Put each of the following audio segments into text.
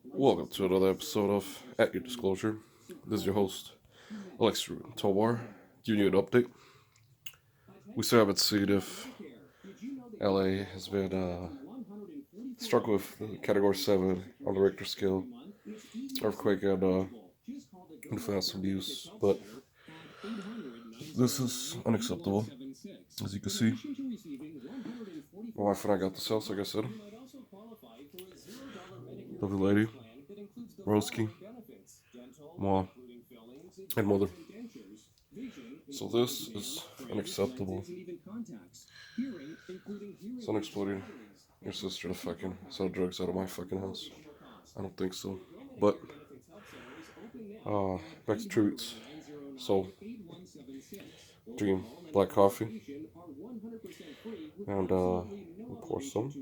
Welcome to another episode of At Your Disclosure. This is your host, Alex Tovar, giving you an update. We still haven't seen if LA has been struck with Category 7 on the Richter scale, earthquake and fast abuse, but this is unacceptable. As you can see, my wife and I got this house, like I said. Lovely lady, Roski, Ma, and mother. So this is unacceptable. Son exploiting your sister to fucking sell drugs out of my fucking house. I don't think so. But back to tributes. So drinking black coffee and we'll pour some.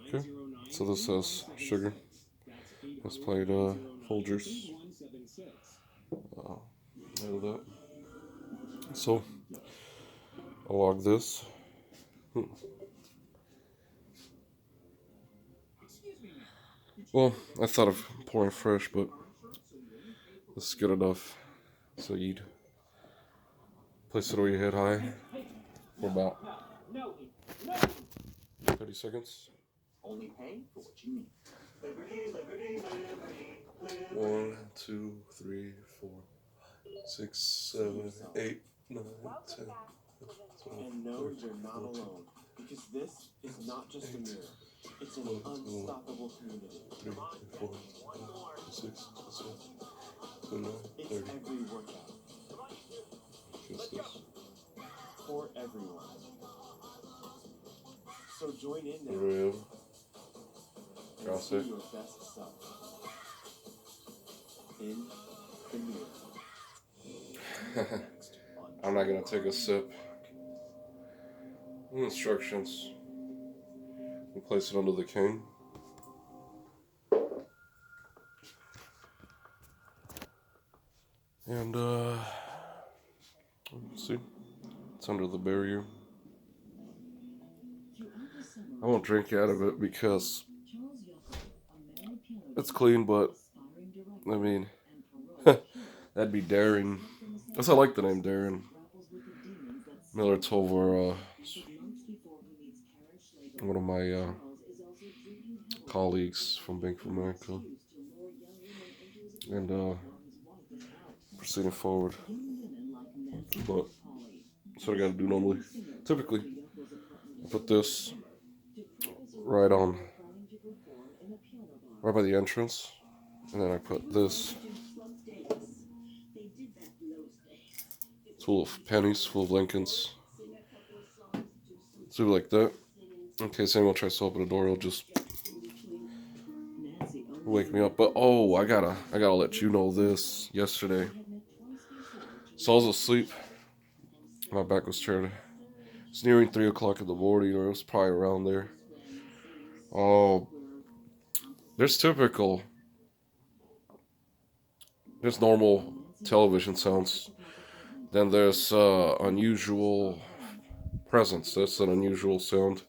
Okay, so this has sugar. Let's play Folgers. That. So I'll log this. Well, I thought of pouring fresh, but this is good enough. So you'd place it over your head high for about 30 seconds. Only pay for what you need. 1, 2, 3, 4, 6, 7, 8, 9, 10. 12, and no, you're not alone, because this is not just a mirror. It's an unstoppable community. 3, 4, 5, 6, 7, 8, 9, 30. It's every workout. Just this. For everyone. So join in now. Real. And be your best self. In the mirror. I'm not gonna take a sip. Instructions. We place it under the cane. And let's see. It's under the barrier. I won't drink out of it because it's clean, but I mean, that'd be daring. Guess I like the name Darren. Miller Tovar, one of my colleagues from Bank of America. And proceeding forward. But that's what I gotta do normally. Typically, I put this right by the entrance, and then I put this. It's full of pennies, full of Lincolns. So like that. In case anyone tries to open the door, it'll just wake me up. But oh, I gotta let you know this. Yesterday, so I was asleep. My back was turned. It's nearing 3 o'clock in the morning, or it was probably around there. Oh, there's normal television sounds. Then there's unusual presence. That's an unusual sound.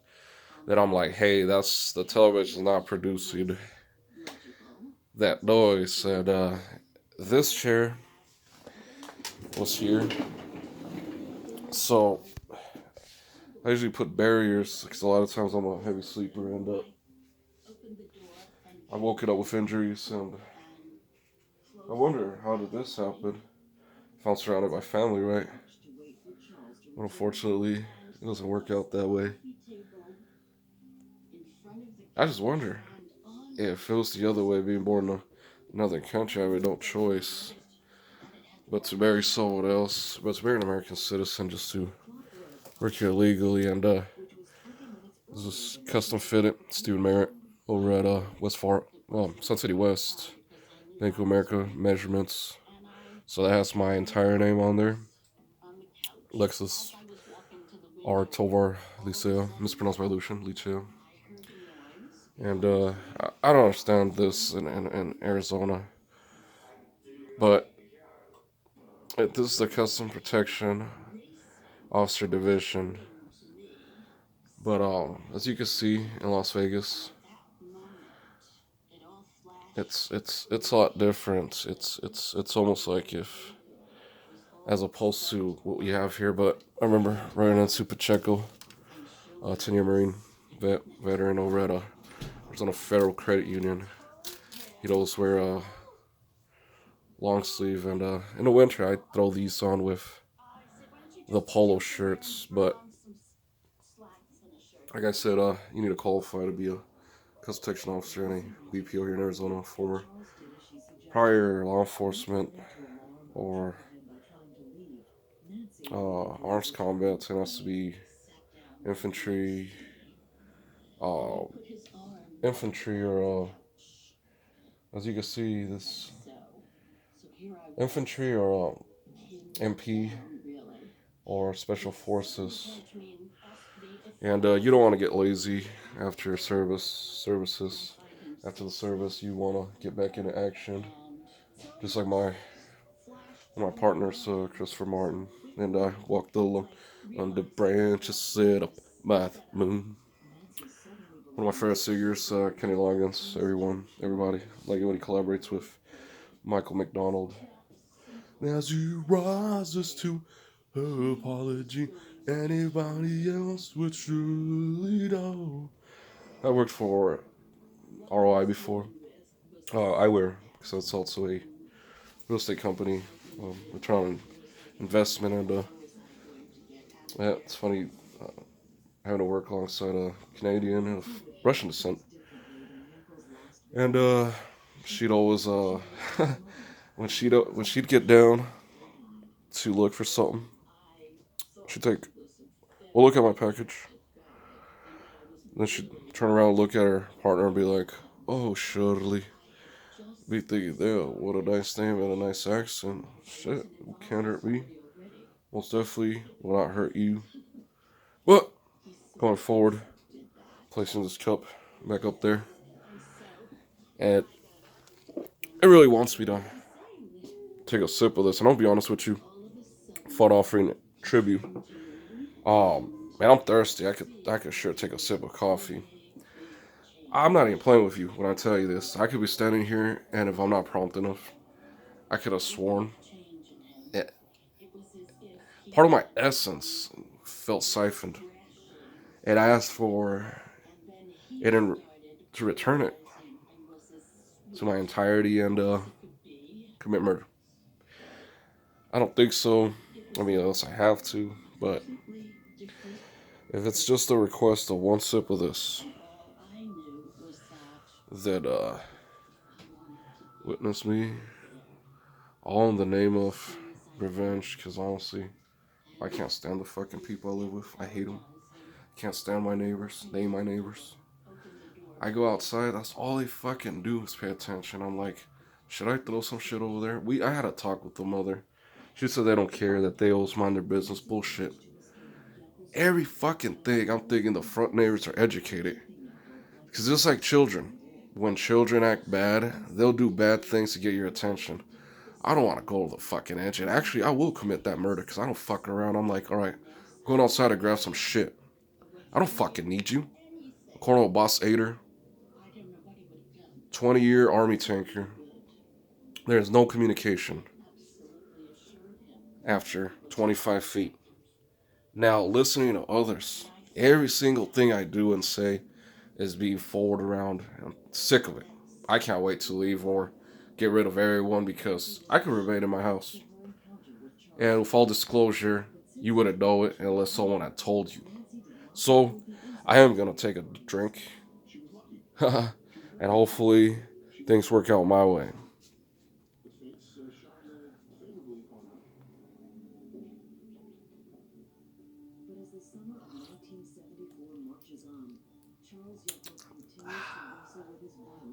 That I'm like, hey, that's the television not producing that noise. And this chair was here. So I usually put barriers because a lot of times I'm a heavy sleeper, and I woke it up with injuries, and I wonder, how did this happen? If I'm surrounded by family, right? But unfortunately, it doesn't work out that way. I just wonder if it was the other way, being born in another country, I had no choice but to marry someone else, but to marry an American citizen just to work here legally. And this is custom fitted Stephen Merritt over at Sun City West, Bank of America measurements. So that has my entire name on there. Lexus R. Tovar Liceo, mispronounced by Lucian, Liceo. And I don't understand this in Arizona, but this is the Custom Protection Officer Division. But as you can see in Las Vegas, it's a lot different. It's almost like if, as opposed to what we have here. But I remember running into Pacheco, 10-year Marine veteran over at Arizona Federal Credit Union. He'd always wear a long sleeve, and in the winter I throw these on with the polo shirts. But like I said, you need to qualify to be a custom protection officer and a BPO here in Arizona. Former prior law enforcement or arms combat. It has to be infantry, uh, infantry, or as you can see, this infantry or MP or special forces. And you don't want to get lazy after services. After the service, you want to get back into action. Just like my partners, Christopher Martin, and I walked along on the branches set up by the moon. One of my favorite singers, Kenny Loggins. Everybody, like when he collaborates with Michael McDonald. As you rises to her apology, anybody else would surely know. I worked for ROI before. Eyewear, because it's also a real estate company. Return on investment, and yeah, it's funny having to work alongside a Canadian of Russian descent, and she'd always when she'd get down to look for something, she'd take well look at my package, then she'd turn around and look at her partner and be like, "Oh, Shirley." Be thinking, "Yeah, what a nice name and a nice accent. Shit, can't hurt me. Most definitely will not hurt you." But going forward, placing this cup back up there, and it really wants me to take a sip of this. And I'll be honest with you, fun offering tribute. Man, I'm thirsty. I could sure take a sip of coffee. I'm not even playing with you when I tell you this. I could be standing here, and if I'm not prompt enough, I could have sworn it, part of my essence felt siphoned, and I asked for it to return it to my entirety and commit murder. I don't think so. I mean, unless I have to, but if it's just a request of one sip of this, that witness me, all in the name of revenge, because honestly, I can't stand the fucking people I live with. I hate them. Can't stand my neighbors. Name my neighbors. I go outside. That's all they fucking do is pay attention. I'm like, should I throw some shit over there? I had a talk with the mother. She said they don't care, that they always mind their business. Bullshit. Every fucking thing, I'm thinking the front neighbors are educated. Because just like children, when children act bad, they'll do bad things to get your attention. I don't want to go to the fucking edge. And actually, I will commit that murder because I don't fuck around. I'm like, all right, going outside to grab some shit. I don't fucking need you. Colonel Boss Ader, 20-year Army tanker. There's no communication after 25 feet. Now, listening to others, every single thing I do and say is being forwarded around. I'm sick of it. I can't wait to leave or get rid of everyone because I could remain in my house. And with all disclosure, you wouldn't know it unless someone had told you. So, I am going to take a drink. And hopefully, things work out my way.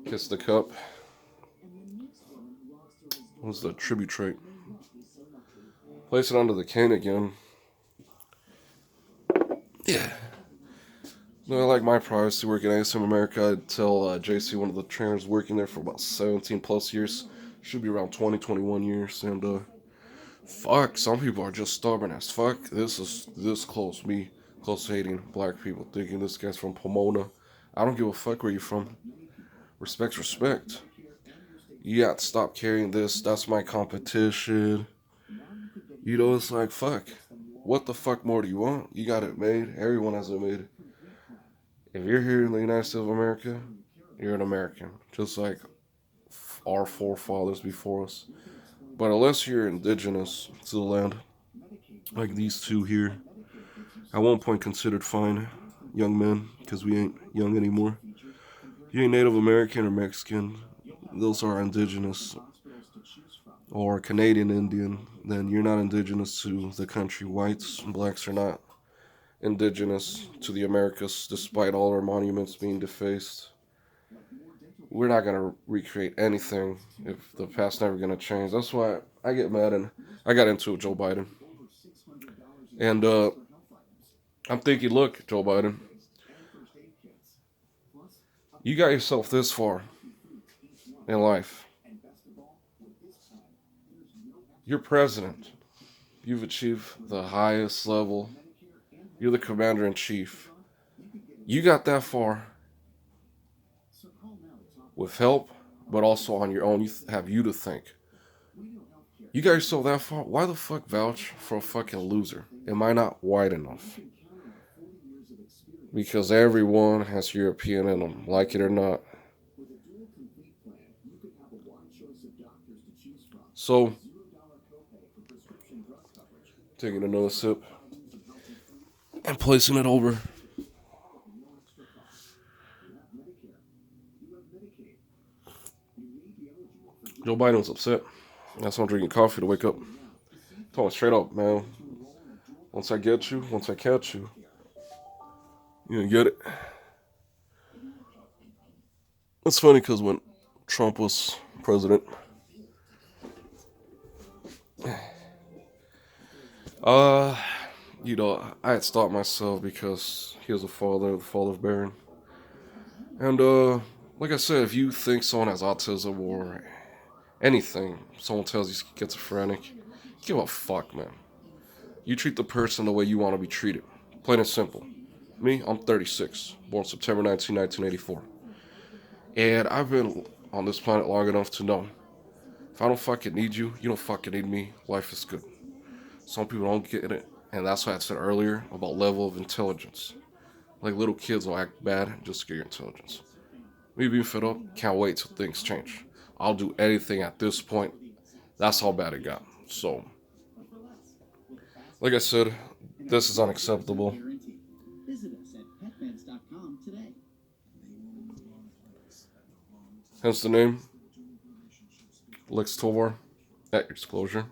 Kiss the cup. What's the tribute trait? Place it under the cane again. Yeah. No, I like my privacy working at ASM America. I'd tell JC, one of the trainers working there for about 17 plus years. Should be around 20, 21 years. And fuck, some people are just stubborn as fuck. This is this close. Me close to hating black people, thinking this guy's from Pomona. I don't give a fuck where you're from. Respect's respect. You got to stop carrying this. That's my competition. You know, it's like, fuck. What the fuck more do you want? You got it made. Everyone has it made. If you're here in the United States of America, you're an American. Just like our forefathers before us. But unless you're indigenous to the land, like these two here, at one point considered fine young men, because we ain't young anymore. You ain't Native American or Mexican, those are indigenous, or Canadian Indian, then you're not indigenous to the country. Whites and blacks are not indigenous to the Americas, despite all our monuments being defaced. We're not going to recreate anything if the past's never going to change. That's why I get mad, and I got into it with Joe Biden. And I'm thinking, look, Joe Biden, you got yourself this far in life. You're president. You've achieved the highest level. You're the commander in chief. You got that far with help, but also on your own. You have you to thank. You got yourself that far. Why the fuck vouch for a fucking loser? Am I not white enough? Because everyone has European in them, like it or not. So, taking another sip and placing it over. Joe Biden was upset. That's why I'm drinking coffee to wake up. Told him straight up, man. Once I get you, once I catch you, you gonna get it. It's funny because when Trump was president, you know, I had stopped myself because he was the father of Barron. And, like I said, if you think someone has autism or anything, someone tells you schizophrenic, give a fuck, man. You treat the person the way you want to be treated. Plain and simple. Me, I'm 36, born September 19, 1984. And I've been on this planet long enough to know, if I don't fucking need you, you don't fucking need me, life is good. Some people don't get it, and that's what I said earlier about level of intelligence. Like little kids will act bad just to get your intelligence. Me being fed up, can't wait till things change. I'll do anything at this point. That's how bad it got. So, like I said, this is unacceptable. Hence the name, Lex Tovar, at your disclosure.